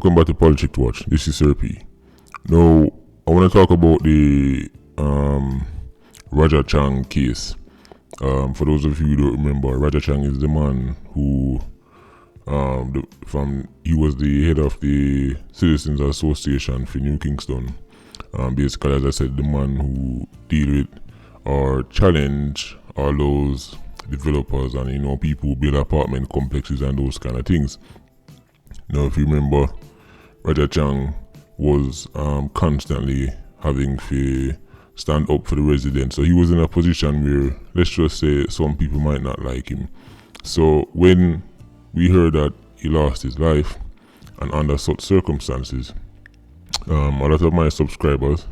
Welcome back to Politricks Watch. This is Sir P. Now, I want to talk about the Chang case. For those of you who don't remember, Chang is the man who, he was the head of the Citizens Association for New Kingston. Basically, as I said, the man who deal with or challenge all those developers and people who build apartment complexes and those kind of things. Now, if you remember, Chang was constantly having to stand up for the residents. So he was in a position where, let's just say, some people might not like him. So when we heard that he lost his life, and under such circumstances, a lot of my subscribers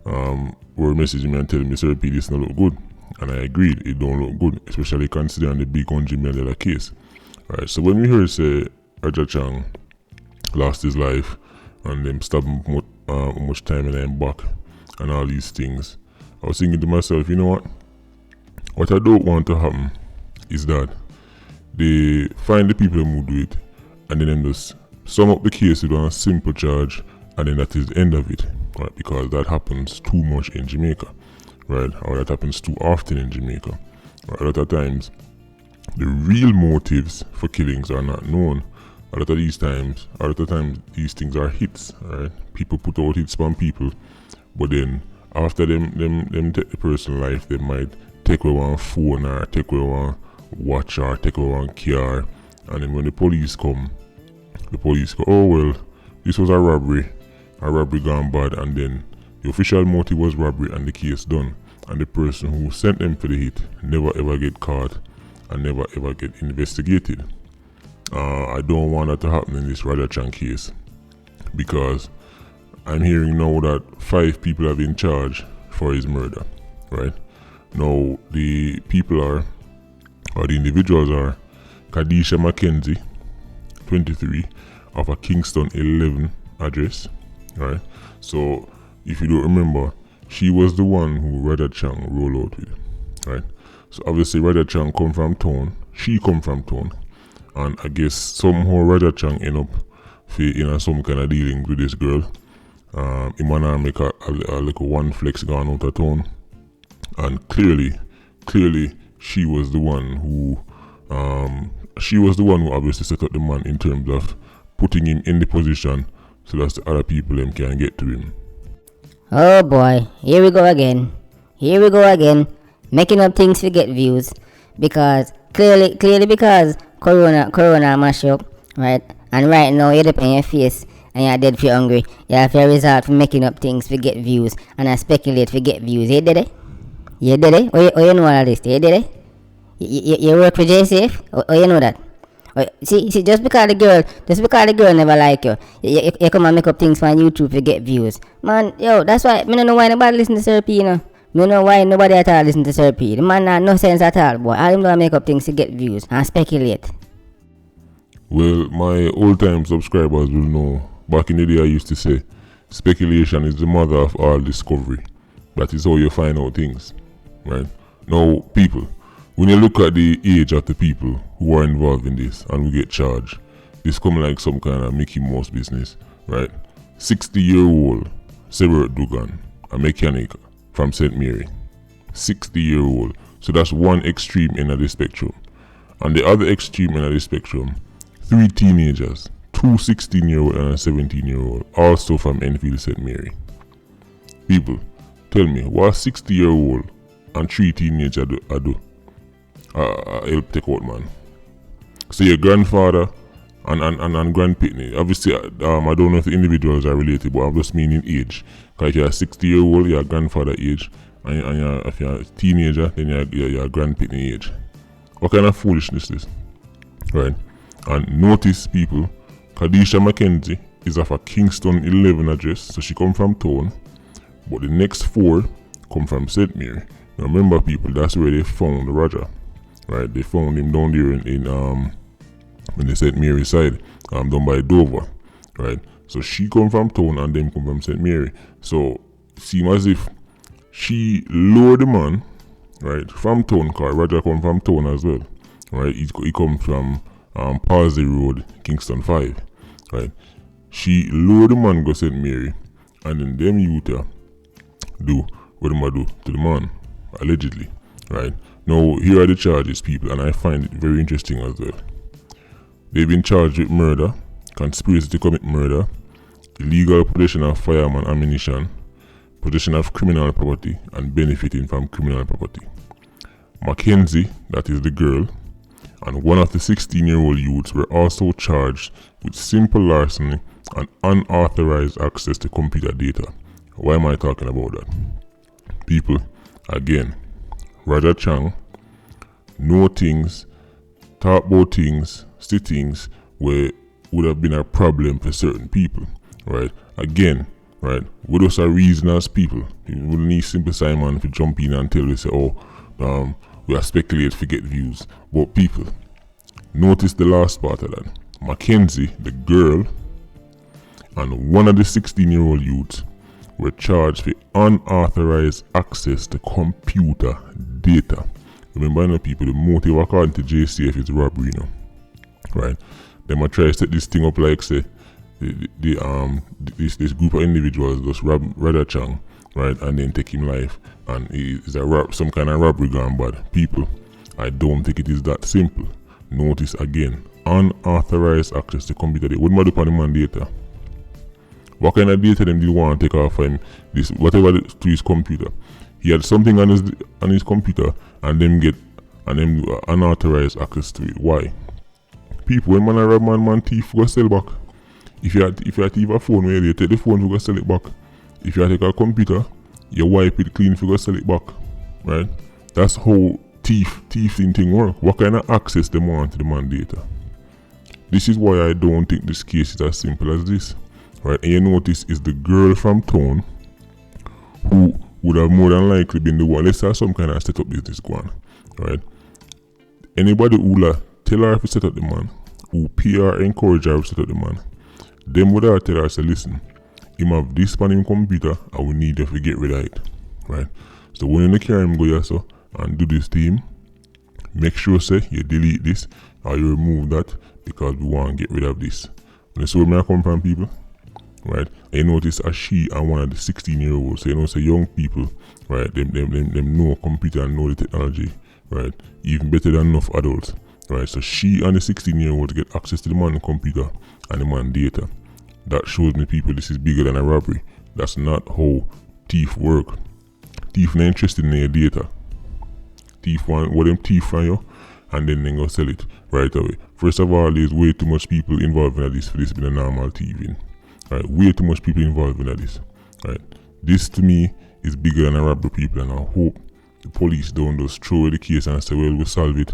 were messaging me and telling me, Sir P, this don't look good. And I agreed, it don't look good, especially considering the big $100 million case. Right, so when we heard say Chang lost his life and them stabbed him much time in him back and all these things, I was thinking to myself, you know what I don't want to happen is that they find the people who do it and then them just sum up the case with a simple charge and then that is the end of it, right? Because that happens too much in Jamaica, right? Or that happens too often in Jamaica. Right? A lot of times the real motives for killings are not known. A lot of times these things are hits, right? People put out hits on people, but then after them take the person's life, they might take away one phone or take away one watch or take away one car, and then when the police come, oh well, this was a robbery gone bad, and then the official motive was robbery and the case done, and the person who sent them for the hit never ever get caught and never ever get investigated. I don't want that to happen in this Chang case, because I'm hearing now that 5 people have been charged for his murder, right? Now the individuals are Kadisha Mackenzie, 23, of a Kingston 11 address, right? So if you don't remember, she was the one who Chang rolled out with, right? So obviously Chang come from town, she come from town, and I guess somehow Chang end up in some kind of dealing with this girl. He wanna make a little one flex gone out of town, and clearly she was the one who obviously set up the man in terms of putting him in the position so that the other people can get to him. Oh boy, here we go again, making up things to get views, because clearly because Corona mash up, right? And right now you're up on your face and you're dead for hungry. You have to resort from making up things to get views and I speculate to get views. You did it? Or you know all this? You did it? You work for JSafe? Or you know that? See, just because the girl never like you, you come and make up things on YouTube to get views. Man, yo, that's why I don't know why nobody listen to Sir P, you know. I don't know why nobody at all listen to Sir P. The man had no sense at all, boy. All them do make up things to get views and speculate. Well, my old-time subscribers will know, back in the day I used to say, speculation is the mother of all discovery. That is how you find out things, right? Now, people, when you look at the age of the people who are involved in this and who get charged, it's coming like some kind of Mickey Mouse business, right? 60-year-old Sebert Dugan, a mechanic from St. Mary. 60-year-old. So that's one extreme end of the spectrum. And the other extreme end of the spectrum, 3 teenagers, 2 16-year-old and a 17-year-old, also from Enfield St. Mary. People, tell me, what a 60-year-old and 3 teenagers do? Help take out, man. So your grandfather and grandpitney, obviously I don't know if the individuals are related, but I'm just meaning age. Because if you're a 60-year-old, you're grandfather age, and if you're a teenager, then you're grandpitney age. What kind of foolishness is this? Right? And notice, people, Kadisha Mackenzie is of a Kingston 11 address, so she come from town, but the next 4 come from St. Mary. Now remember, people, that's where they found Roger, right? They found him down there in the St. Mary side, down by Dover, right? So she come from town and them come from St. Mary. So seem as if she lured the man, right, from town, because Roger come from town as well, right? He come from Palsy Road, Kingston 5, right? She lure the man go St. Mary, and then them youth do what them do to the man, allegedly, right? Now, here are the charges, people, and I find it very interesting as well. They've been charged with murder, conspiracy to commit murder, illegal possession of firearm and ammunition, possession of criminal property, and benefiting from criminal property. Mackenzie, that is the girl, and one of the 16-year-old youths were also charged with simple larceny and unauthorized access to computer data. Why am I talking about that? People, again, Roger Chang know things, talk about things, see things where would have been a problem for certain people, right? Again, right, we just a reason as people. We wouldn't need Simple Simon to jump in and tell us, we are speculating to get views. But people, notice the last part of that. Mackenzie, the girl, and one of the 16-year-old youths were charged for unauthorized access to computer data. Remember, people, the motive according to JCF is robbery, right? They might try to set this thing up like say this group of individuals just rob Roger Chang, right, and then take him life, and it's some kind of robbery gone bad. People, I don't think it is that simple. Notice again, unauthorized access to computer data. What do upon the man data? What kind of data them did you want to take off him? This whatever to his computer. He had something on his computer, and them get unauthorized access to it. Why? People, when man a rob man thief go sell back. If you thief a phone where you take the phone, you go sell it back. If you take a computer, you wipe it clean, you go sell it back. Right? That's how thieving thing work. What kind of access they want to the man data? This is why I don't think this case is as simple as this. Right? And you notice is the girl from town who would have more than likely been the one. Let's have some kind of setup business going. Right? Anybody who tell her to set up the man, who pay her, encourage her to set up the man, them would have tell her, say, listen, him have this on him computer and we need you to get rid of it. Right? So when you carry him go here so and do this to him, make sure say you delete this or you remove that because we want to get rid of this. You see where I come from, people? Right? And you notice as she and one of the 16-year-olds, so you know, say young people, right, them know computer and know the technology, right, even better than enough adults, right? So she and the 16-year-old get access to the man computer and the man data. That shows me, people, this is bigger than a robbery. That's not how thief work. Thief not interested in your data. Thief want what them thief from you, and then they go sell it right away. First of all, there's way too much people involved in this for this being a normal thieving. Right, way too much people involved in this. Right, this to me is bigger than a robbery, people, and I hope the police don't just throw away the case and say, well, we'll solve it.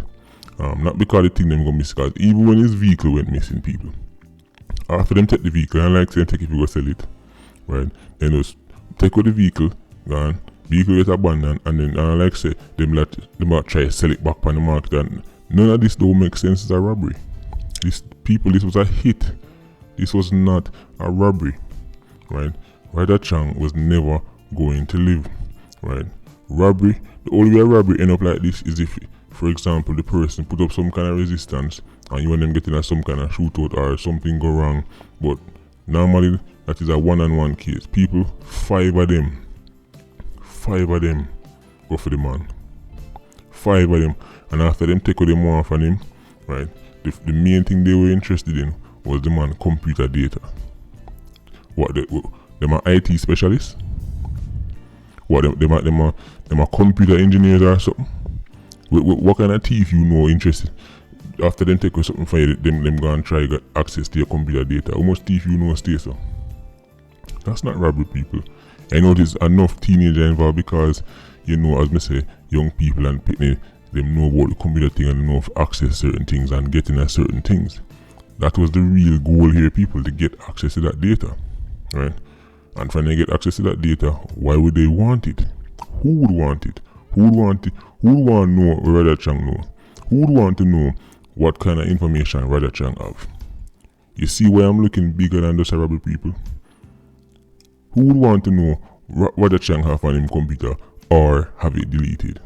Not because the thing them go miss, because even when his vehicle went missing, people, after them take the vehicle, and like say take it, we go sell it, right? Then just take out the vehicle, gone, vehicle get abandoned, and then like say them might try to sell it back on the market, and none of this don't make sense as a robbery. This was a hit. This was not a robbery, right? Roger Chang was never going to live, right? Robbery, the only way a robbery end up like this is if, for example, the person put up some kind of resistance and you want them getting at some kind of shootout or something go wrong. But normally that is a one-on-one case. People, five of them go for the man. 5 of them, and after them take what them want from him, right? The main thing they were interested in was the man computer data. What them are IT specialists? What them are computer engineers or something? What kind of thief you know interested? After them take something from you, them go and try get access to your computer data. How much thief you know stay so? That's not robbery, people. I know there's enough teenagers involved because, you know, as me say, young people and pitney, them know about the computer thing and they know to access certain things and getting at certain things. That was the real goal here, people, to get access to that data, right? And when they get access to that data, why would they want it? Who would want it? Who would want it? Who would want to know what Roger Chang know? Who would want to know what kind of information Roger Chang have? You see why I'm looking bigger than just a robbery, people? Who would want to know what Roger Chang have on his computer or have it deleted?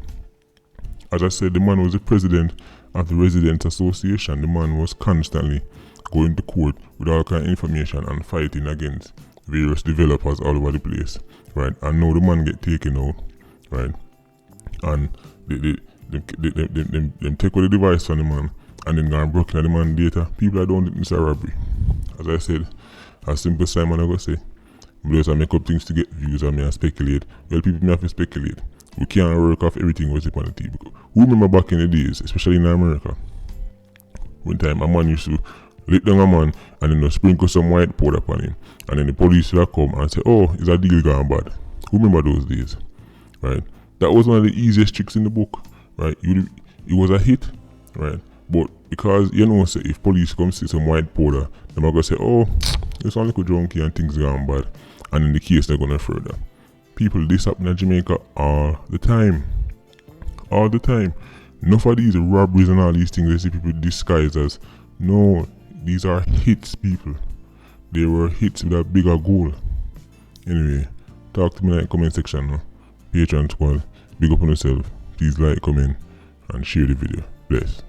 As I said, the man was the president of the Residents Association. The man was constantly going to court with all kind of information and fighting against various developers all over the place, right? And now the man get taken out, right? And them take away the device from the man and then go and broke the man data. People are don't think it's a robbery. As I said, as simple as Simon I go say, because I make up things to get views and me speculate. Well, people may have to speculate. We can't work off everything what's up on the TV. Who remember back in the days, especially in America, one time a man used to lick down a man and then sprinkle some white powder upon him, and then the police will come and say, oh, is a deal gone bad? Who remember those days? Right? That was one of the easiest tricks in the book, right? It was a hit, right? But because you know, say if police come see some white powder, they're gonna say, oh, it's only a junkie and things gone bad, and in the case they're gonna further. People, this happen in Jamaica all the time. All the time. Enough of these robberies and all these things they see people disguised as. No, these are hits, people. They were hits with a bigger goal. Anyway, talk to me in the comment section. No? Patreon squad, big up on yourself. Please like, comment, and share the video. Bless.